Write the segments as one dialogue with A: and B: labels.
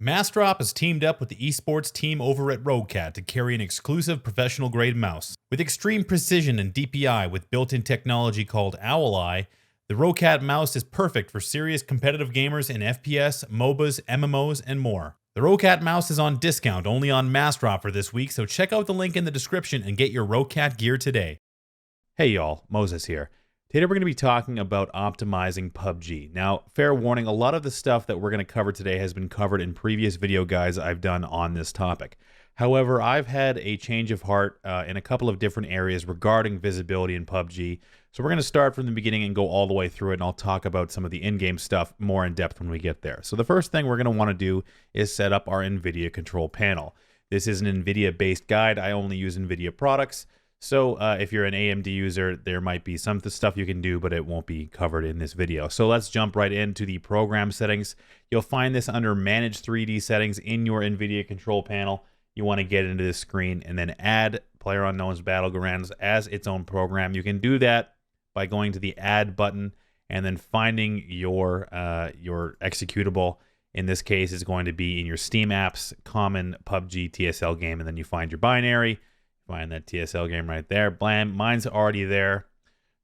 A: Mastrop has teamed up with the esports team over at Roguecat to carry an exclusive professional-grade mouse. With extreme precision and DPI with built-in technology called Owl-Eye, the Roguecat mouse is perfect for serious competitive gamers in FPS, MOBAs, MMOs, and more. The Roguecat mouse is on discount only on Mastrop for this week, so check out the link in the description and get your Roguecat gear today. Hey y'all, Moses here. Today we're going to be talking about optimizing PUBG. Now, fair warning, a lot of the stuff that we're going to cover today has been covered in previous video guides I've done on this topic. However, I've had a change of heart in a couple of different areas regarding visibility in PUBG. So we're going to start from the beginning and go all the way through it, and I'll talk about some of the in-game stuff more in depth when we get there. So the first thing we're going to want to do is set up our Nvidia control panel. This is an Nvidia-based guide. I only use Nvidia products. So if you're an AMD user, there might be some stuff you can do, but it won't be covered in this video. So let's jump right into the program settings. You'll find this under Manage 3D Settings in your Nvidia control panel. You want to get into this screen and then add PlayerUnknown's Battlegrounds as its own program. You can do that by going to the Add button and then finding your executable. In this case, it's going to be in your Steam apps, common PUBG TSL game, and then you find your binary. Find that TSL game right there. Blam, mine's already there.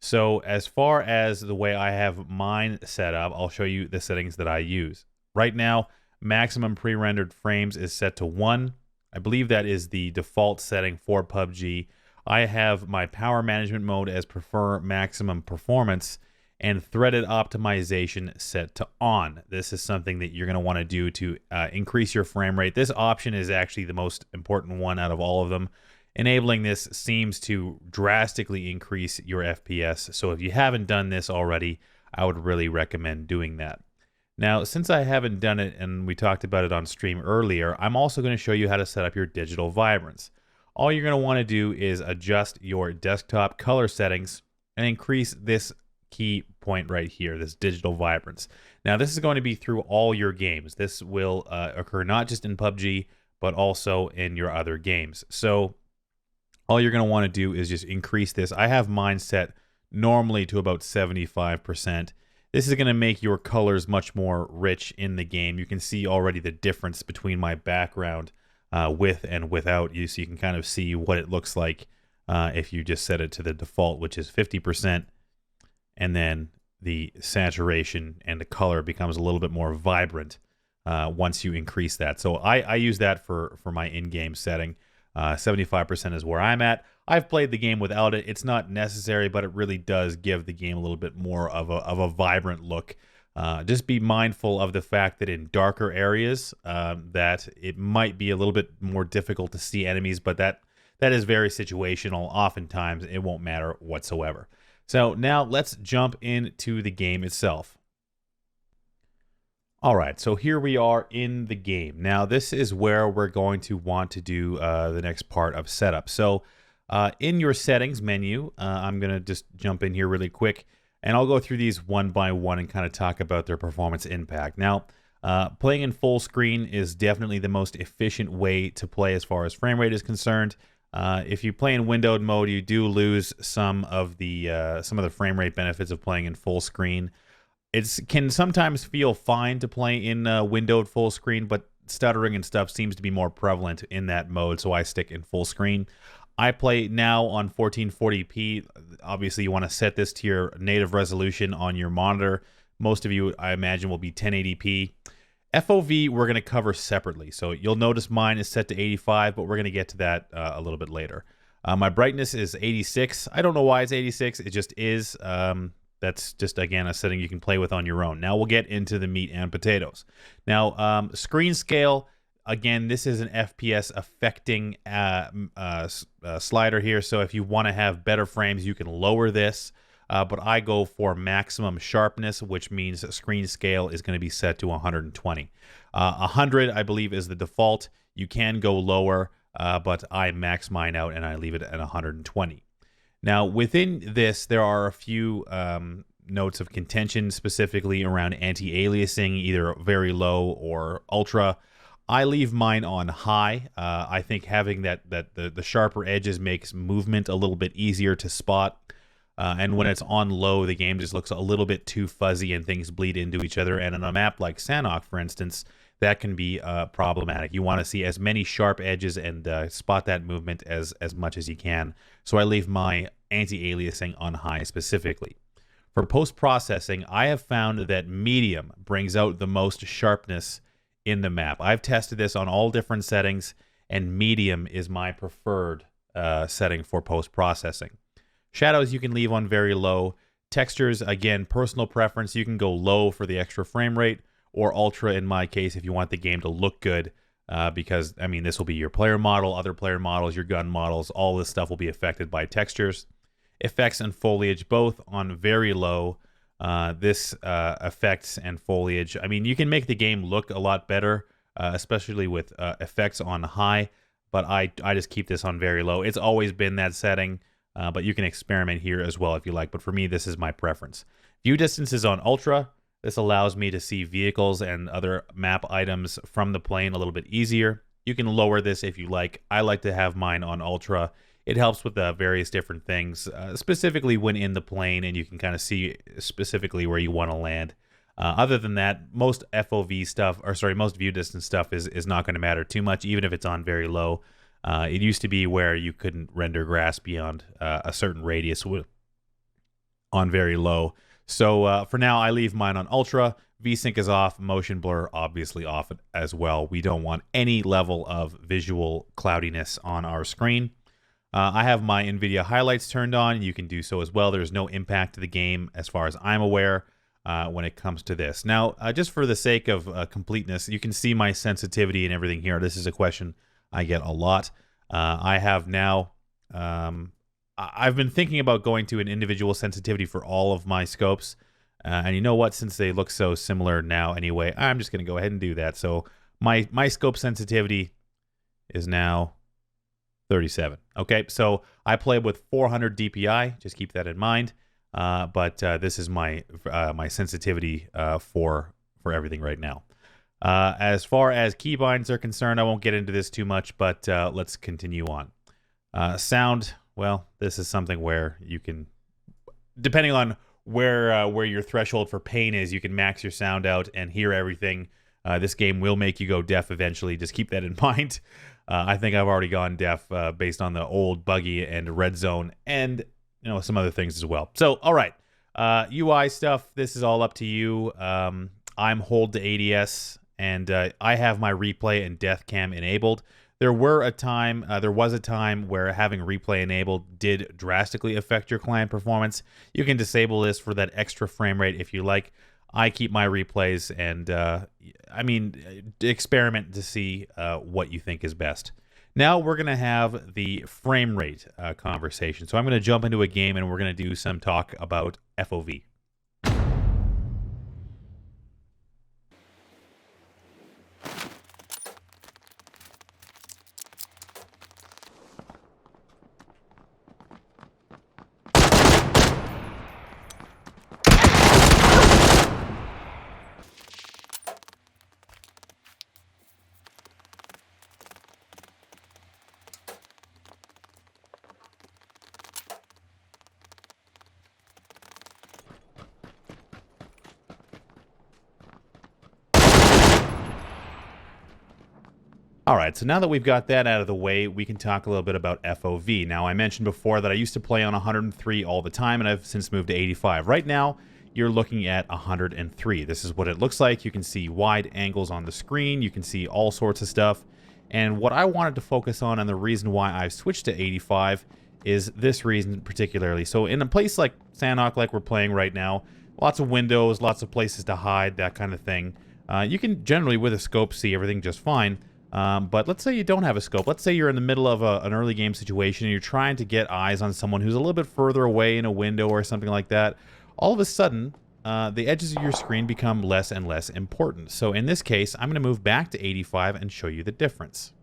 A: So as far as the way I have mine set up, I'll show you the settings that I use. Right now, maximum pre-rendered frames is set to 1. I believe that is the default setting for PUBG. I have my power management mode as prefer maximum performance and threaded optimization set to on. This is something that you're going to want to do to increase your frame rate. This option is actually the most important one out of all of them. Enabling this seems to drastically increase your FPS, so if you haven't done this already, I would really recommend doing that. Now, since I haven't done it and we talked about it on stream earlier, I'm also going to show you how to set up your digital vibrance. All you're going to want to do is adjust your desktop color settings and increase this key point right here, this digital vibrance. Now, this is going to be through all your games. This will occur not just in PUBG, but also in your other games. So all you're going to want to do is just increase this. I have mine set normally to about 75%. This is going to make your colors much more rich in the game. You can see already the difference between my background with and without you, so you can kind of see what it looks like if you just set it to the default, which is 50%, and then the saturation and the color becomes a little bit more vibrant once you increase that. So I use that for my in-game setting. 75% is where I'm at. I've played the game without it. It's not necessary, but it really does give the game a little bit more of a vibrant look. Just be mindful of the fact that in darker areas that it might be a little bit more difficult to see enemies, but that is very situational. Oftentimes, it won't matter whatsoever. So now let's jump into the game itself. All right, so here we are in the game. Now, this is where we're going to want to do the next part of setup. So in your settings menu, I'm going to just jump in here really quick, and I'll go through these one by one and kind of talk about their performance impact. Now, playing in full screen is definitely the most efficient way to play as far as frame rate is concerned. If you play in windowed mode, you do lose some of the frame rate benefits of playing in full screen. It can sometimes feel fine to play in windowed full screen, but stuttering and stuff seems to be more prevalent in that mode, so I stick in full screen. I play now on 1440p. Obviously, you want to set this to your native resolution on your monitor. Most of you, I imagine, will be 1080p. FOV, we're going to cover separately, so you'll notice mine is set to 85, but we're going to get to that a little bit later. My brightness is 86. I don't know why it's 86. It just is. That's just, again, a setting you can play with on your own. Now we'll get into the meat and potatoes. Now, screen scale, again, this is an FPS affecting slider here. So if you want to have better frames, you can lower this. But I go for maximum sharpness, which means screen scale is going to be set to 120. 100, I believe, is the default. You can go lower, but I max mine out and I leave it at 120. Now, within this, there are a few notes of contention, specifically around anti-aliasing, either very low or ultra. I leave mine on high. I think having the sharper edges makes movement a little bit easier to spot. And when it's on low, the game just looks a little bit too fuzzy and things bleed into each other. And on a map like Sanhok, for instance, that can be problematic. You want to see as many sharp edges and spot that movement as much as you can. So I leave my anti-aliasing on high specifically. For post-processing, I have found that medium brings out the most sharpness in the map. I've tested this on all different settings, and medium is my preferred setting for post-processing. Shadows you can leave on very low. Textures, again, personal preference. You can go low for the extra frame rate, or ultra in my case if you want the game to look good, because, I mean, this will be your player model, other player models, your gun models. All this stuff will be affected by textures. Effects and foliage both on very low. This effects and foliage, I mean, you can make the game look a lot better, especially with effects on high, but I just keep this on very low. It's always been that setting, but you can experiment here as well if you like, but for me, this is my preference. View distance is on ultra. This allows me to see vehicles and other map items from the plane a little bit easier. You can lower this if you like. I like to have mine on ultra. It helps with various different things, specifically when in the plane, and you can kind of see specifically where you want to land. Other than that, most FOV stuff, or sorry, most view distance stuff is not going to matter too much, even if it's on very low. It used to be where you couldn't render grass beyond a certain radius on very low. So for now, I leave mine on ultra. VSync is off. Motion blur obviously off as well. We don't want any level of visual cloudiness on our screen. I have my Nvidia highlights turned on. You can do so as well. There's no impact to the game as far as I'm aware when it comes to this. Now, just for the sake of completeness, you can see my sensitivity and everything here. This is a question I get a lot. I have now... I've been thinking about going to an individual sensitivity for all of my scopes. And you know what? Since they look so similar now anyway, I'm just going to go ahead and do that. So my scope sensitivity is now 37. Okay, so I play with 400 DPI. Just keep that in mind. But this is my my sensitivity for everything right now. As far as keybinds are concerned, I won't get into this too much, but let's continue on. Sound... Well, this is something where you can, depending on where your threshold for pain is, you can max your sound out and hear everything. This game will make you go deaf eventually. Just keep that in mind. I think I've already gone deaf based on the old buggy and red zone, and some other things as well. So, all right, UI stuff. This is all up to you. I'm hold to ADS, and I have my replay and death cam enabled. There was a time where having replay enabled did drastically affect your client performance. You can disable this for that extra frame rate if you like. I keep my replays, and I mean, experiment to see what you think is best. Now we're going to have the frame rate conversation. So I'm going to jump into a game, and we're going to do some talk about FOV. All right, so now that we've got that out of the way, we can talk a little bit about FOV. Now, I mentioned before that I used to play on 103 all the time, and I've since moved to 85. Right now, you're looking at 103. This is what it looks like. You can see wide angles on the screen. You can see all sorts of stuff. And what I wanted to focus on, and the reason why I've switched to 85, is this reason particularly. So in a place like Sanhok, like we're playing right now, lots of windows, lots of places to hide, that kind of thing. You can generally, with a scope, see everything just fine. But let's say you don't have a scope. Let's say you're in the middle of an early game situation and you're trying to get eyes on someone who's a little bit further away in a window or something like that. All of a sudden, the edges of your screen become less and less important. So in this case, I'm going to move back to 85 and show you the difference.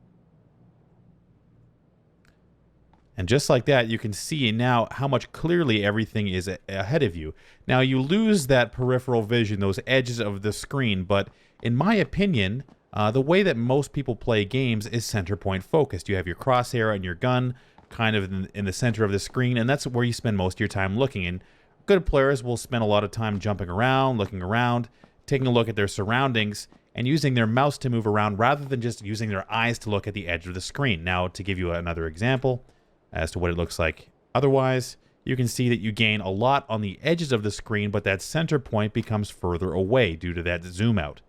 A: And just like that, you can see now how much clearly everything is ahead of you. Now, you lose that peripheral vision, those edges of the screen, but in my opinion, the way that most people play games is center point focused. You have your crosshair and your gun kind of in the center of the screen, and that's where you spend most of your time looking. And good players will spend a lot of time jumping around, looking around, taking a look at their surroundings, and using their mouse to move around rather than just using their eyes to look at the edge of the screen. Now, to give you another example as to what it looks like otherwise, you can see that you gain a lot on the edges of the screen, but that center point becomes further away due to that zoom out.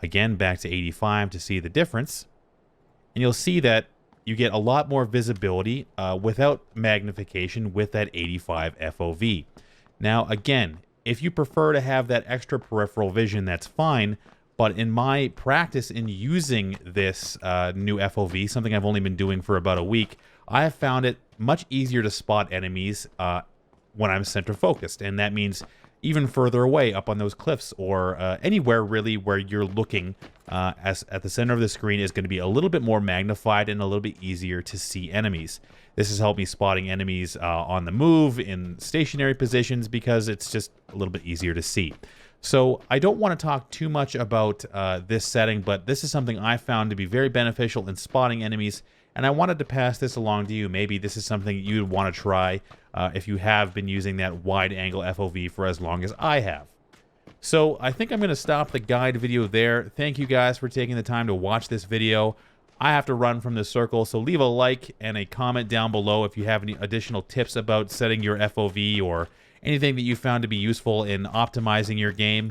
A: Again, back to 85 to see the difference, and you'll see that you get a lot more visibility without magnification with that 85 FOV. Now, again, if you prefer to have that extra peripheral vision, that's fine. But in my practice in using this new FOV, something I've only been doing for about a week, I have found it much easier to spot enemies when I'm center focused. And that means even further away up on those cliffs or anywhere really where you're looking at the center of the screen is going to be a little bit more magnified and a little bit easier to see enemies. This has helped me spotting enemies on the move in stationary positions because it's just a little bit easier to see. So I don't want to talk too much about this setting, but this is something I found to be very beneficial in spotting enemies, and I wanted to pass this along to you. Maybe this is something you'd want to try if you have been using that wide-angle FOV for as long as I have. So I think I'm going to stop the guide video there. Thank you guys for taking the time to watch this video. I have to run from this circle, so leave a like and a comment down below if you have any additional tips about setting your FOV or anything that you found to be useful in optimizing your game.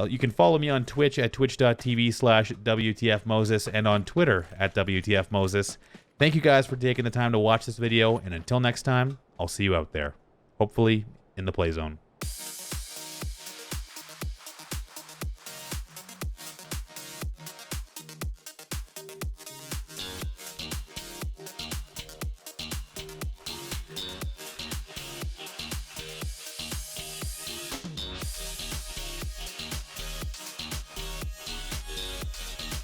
A: You can follow me on Twitch at twitch.tv/wtfmoses and on Twitter at wtfmoses. Thank you guys for taking the time to watch this video, and until next time, I'll see you out there. Hopefully in the play zone.